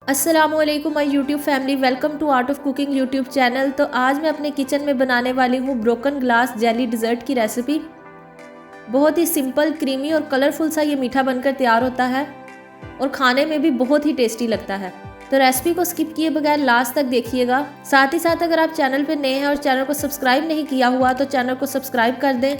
अस्सलामुअलैकुम my YouTube family, welcome to Art of Cooking YouTube channel. तो आज मैं अपने किचन में बनाने वाली हूँ ब्रोकन ग्लास जेली डिज़र्ट की रेसिपी। बहुत ही सिंपल, क्रीमी और कलरफुल सा ये मीठा बनकर तैयार होता है और खाने में भी बहुत ही टेस्टी लगता है। तो रेसिपी को स्किप किए बगैर लास्ट तक देखिएगा। साथ ही साथ अगर आप चैनल पर नए हैं और चैनल को सब्सक्राइब नहीं किया हुआ तो चैनल को सब्सक्राइब कर दें,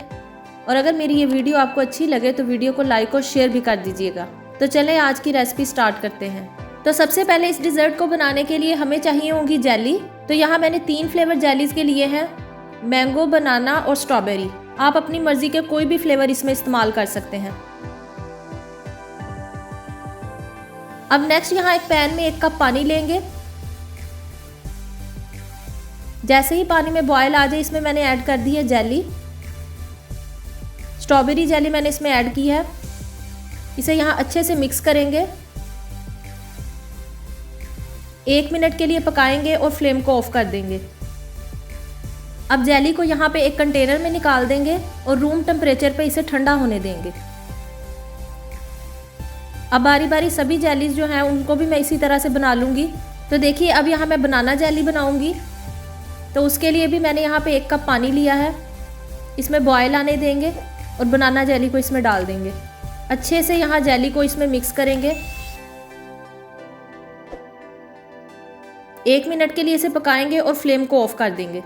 और अगर मेरी ये वीडियो आपको अच्छी लगे तो वीडियो को लाइक और शेयर भी कर दीजिएगा। तो चलें आज की रेसिपी स्टार्ट करते हैं। तो सबसे पहले इस डिज़र्ट को बनाने के लिए हमें चाहिए होगी जेली। तो यहाँ मैंने 3 फ्लेवर जेलीज़ के लिए हैं, मैंगो, बनाना और स्ट्रॉबेरी। आप अपनी मर्जी के कोई भी फ्लेवर इसमें इस्तेमाल कर सकते हैं। अब नेक्स्ट यहाँ एक पैन में 1 कप पानी लेंगे। जैसे ही पानी में बॉयल आ जाए इसमें मैंने ऐड कर दी है जेली। स्ट्रॉबेरी जेली मैंने इसमें ऐड की है। इसे यहाँ अच्छे से मिक्स करेंगे, 1 मिनट के लिए पकाएंगे और फ्लेम को ऑफ कर देंगे। अब जेली को यहाँ पे एक कंटेनर में निकाल देंगे और रूम टेम्परेचर पे इसे ठंडा होने देंगे। अब बारी बारी सभी जेलीज जो हैं उनको भी मैं इसी तरह से बना लूँगी। तो देखिए अब यहाँ मैं बनाना जेली बनाऊँगी। तो उसके लिए भी मैंने यहाँ पे 1 कप पानी लिया है, इसमें बॉयल आने देंगे और बनाना जेली को इसमें डाल देंगे। अच्छे से यहाँ जेली को इसमें मिक्स करेंगे, 1 मिनट के लिए इसे पकाएंगे और फ्लेम को ऑफ कर देंगे।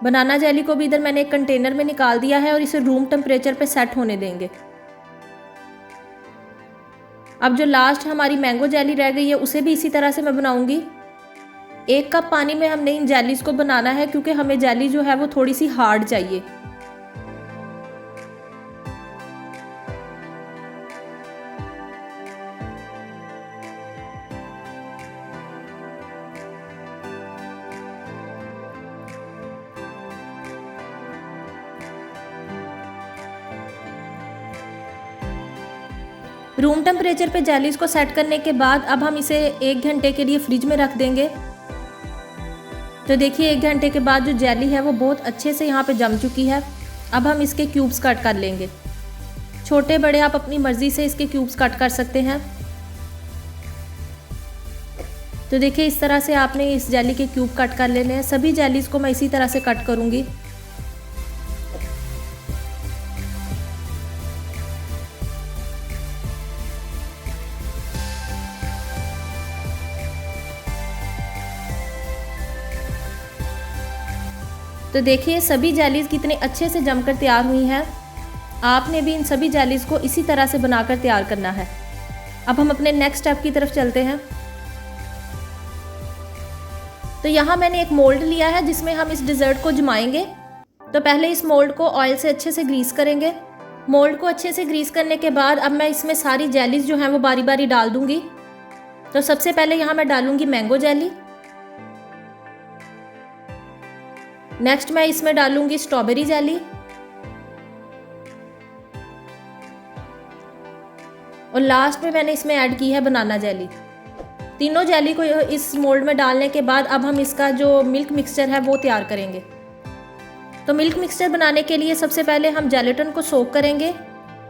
बनाना जेली को भी इधर मैंने एक कंटेनर में निकाल दिया है और इसे रूम टेम्परेचर पे सेट होने देंगे। अब जो लास्ट हमारी मैंगो जेली रह गई है उसे भी इसी तरह से मैं बनाऊंगी। 1 कप पानी में हमने इन जेलीज को बनाना है क्योंकि हमें जेली जो है वो थोड़ी सी हार्ड चाहिए। रूम टेम्परेचर पे जेलीज को सेट करने के बाद अब हम इसे 1 घंटे के लिए फ्रिज में रख देंगे। तो देखिए 1 घंटे के बाद जो जेली है वो बहुत अच्छे से यहाँ पे जम चुकी है। अब हम इसके क्यूब्स कट कर लेंगे। छोटे बड़े आप अपनी मर्ज़ी से इसके क्यूब्स कट कर सकते हैं। तो देखिए इस तरह से आपने इस जेली के क्यूब कट कर लेने हैं। सभी जेलीज को मैं इसी तरह से कट करूँगी। तो देखिए सभी जेलीज़ कितने अच्छे से जमकर तैयार हुई हैं। आपने भी इन सभी जेलीज़ को इसी तरह से बनाकर तैयार करना है। अब हम अपने नेक्स्ट स्टेप की तरफ चलते हैं। तो यहाँ मैंने एक मोल्ड लिया है जिसमें हम इस डिज़र्ट को जमाएंगे। तो पहले इस मोल्ड को ऑयल से अच्छे से ग्रीस करेंगे। मोल्ड को अच्छे से ग्रीस करने के बाद अब मैं इसमें सारी जेलीज़ जो हैं वो बारी बारी डाल दूँगी। तो सबसे पहले यहाँ मैं डालूँगी मैंगो जेली। नेक्स्ट मैं इसमें डालूंगी स्ट्रॉबेरी जेली और लास्ट में मैंने इसमें ऐड की है बनाना जेली। तीनों जेली को इस मोल्ड में डालने के बाद अब हम इसका जो मिल्क मिक्सचर है वो तैयार करेंगे। तो मिल्क मिक्सचर बनाने के लिए सबसे पहले हम जेलेटिन को सोक करेंगे।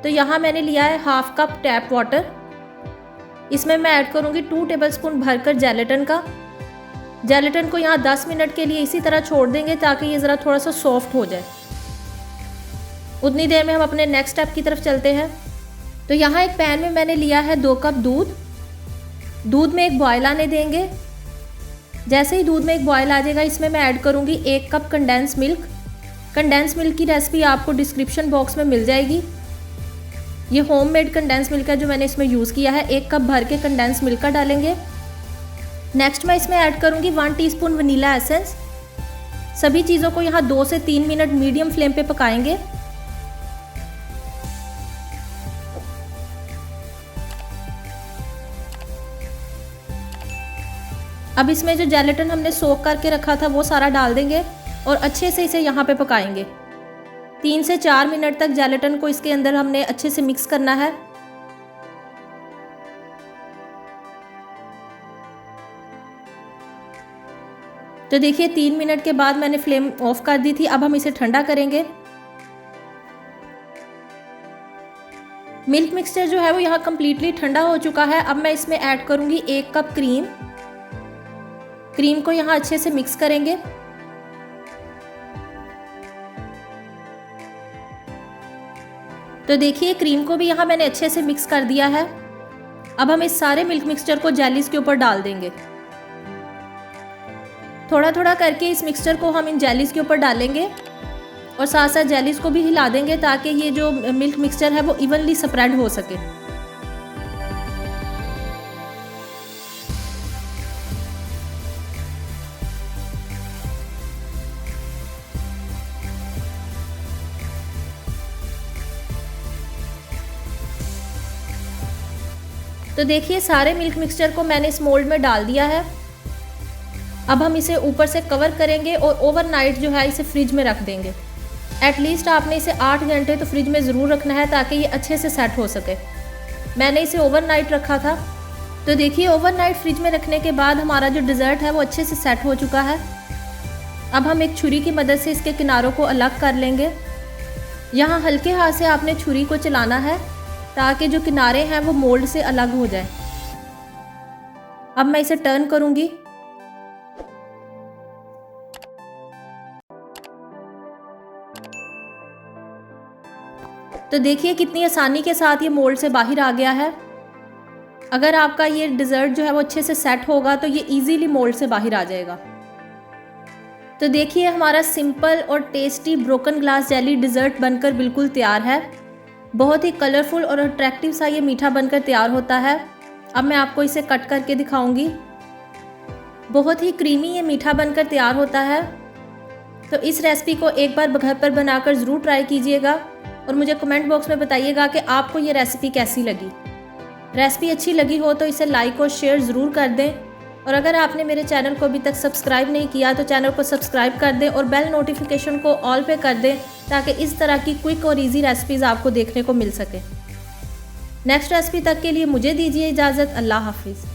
तो यहाँ मैंने लिया है 1/2 कप टैप वाटर। इसमें मैं ऐड करूँगी 2 टेबलस्पून भरकर जेलेटिन का। जेलेटिन को यहाँ 10 मिनट के लिए इसी तरह छोड़ देंगे ताकि ये ज़रा थोड़ा सा सॉफ्ट हो जाए। उतनी देर में हम अपने नेक्स्ट स्टेप की तरफ चलते हैं। तो यहाँ एक पैन में मैंने लिया है 2 कप दूध। दूध में एक बॉयल आने देंगे। जैसे ही दूध में एक बॉयल आ जाएगा इसमें मैं ऐड करूँगी 1 cup condense milk. Condense milk की रेसिपी आपको डिस्क्रिप्शन बॉक्स में मिल जाएगी। ये होममेड कंडेंस मिल्क है जो मैंने इसमें यूज़ किया है। 1 कप भर के कंडेंस मिल्क का डालेंगे। नेक्स्ट मैं इसमें ऐड करूँगी 1 टीस्पून वनीला एसेंस। सभी चीज़ों को यहाँ 2 से 3 मिनट मीडियम फ्लेम पे पकाएंगे। अब इसमें जो जेलेटिन हमने सोक करके रखा था वो सारा डाल देंगे और अच्छे से इसे यहाँ पे पकाएंगे। 3 से 4 मिनट तक जेलेटिन को इसके अंदर हमने अच्छे से मिक्स करना है। तो देखिए 3 मिनट के बाद मैंने फ्लेम ऑफ कर दी थी। अब हम इसे ठंडा करेंगे। मिल्क मिक्सचर जो है वो यहाँ कम्प्लीटली ठंडा हो चुका है। अब मैं इसमें ऐड करूँगी 1 कप क्रीम। क्रीम को यहाँ अच्छे से मिक्स करेंगे। तो देखिए क्रीम को भी यहाँ मैंने अच्छे से मिक्स कर दिया है। अब हम इस सारे मिल्क मिक्सचर को जेलीज के ऊपर डाल देंगे। थोड़ा थोड़ा करके इस मिक्सचर को हम इन जेलीज के ऊपर डालेंगे और साथ साथ जेलीज को भी हिला देंगे ताकि ये जो मिल्क मिक्सचर है वो इवनली स्प्रेड हो सके। तो देखिए सारे मिल्क मिक्सचर को मैंने इस मोल्ड में डाल दिया है। अब हम इसे ऊपर से कवर करेंगे और ओवरनाइट जो है इसे फ्रिज में रख देंगे। एटलीस्ट आपने इसे 8 घंटे तो फ्रिज में ज़रूर रखना है ताकि ये अच्छे से सेट हो सके। मैंने इसे ओवरनाइट रखा था। तो देखिए ओवरनाइट फ्रिज में रखने के बाद हमारा जो डिज़र्ट है वो अच्छे से सेट हो चुका है। अब हम एक छुरी की मदद से इसके किनारों को अलग कर लेंगे। यहाँ हल्के हाथ से आपने छुरी को चलाना है ताकि जो किनारे हैं वो मोल्ड से अलग हो जाए। अब मैं इसे टर्न करूँगी। तो देखिए कितनी आसानी के साथ ये मोल्ड से बाहर आ गया है। अगर आपका ये डिज़र्ट जो है वो अच्छे से सेट होगा तो ये इजीली मोल्ड से बाहर आ जाएगा। तो देखिए हमारा सिंपल और tasty broken glass jelly dessert बनकर बिल्कुल तैयार है। बहुत ही कलरफुल और अट्रैक्टिव सा ये मीठा बनकर तैयार होता है। अब मैं आपको इसे कट करके दिखाऊंगी। बहुत ही क्रीमी ये मीठा बनकर तैयार होता है। तो इस रेसिपी को एक बार घर पर बनाकर ज़रूर ट्राई कीजिएगा और मुझे कमेंट बॉक्स में बताइएगा कि आपको ये रेसिपी कैसी लगी। रेसिपी अच्छी लगी हो तो इसे लाइक और शेयर ज़रूर कर दें और अगर आपने मेरे चैनल को अभी तक सब्सक्राइब नहीं किया तो चैनल को सब्सक्राइब कर दें और बेल नोटिफिकेशन को ऑल पे कर दें ताकि इस तरह की क्विक और इजी रेसिपीज़ आपको देखने को मिल सके। नेक्स्ट रेसिपी तक के लिए मुझे दीजिए इजाज़त। अल्लाह हाफिज़।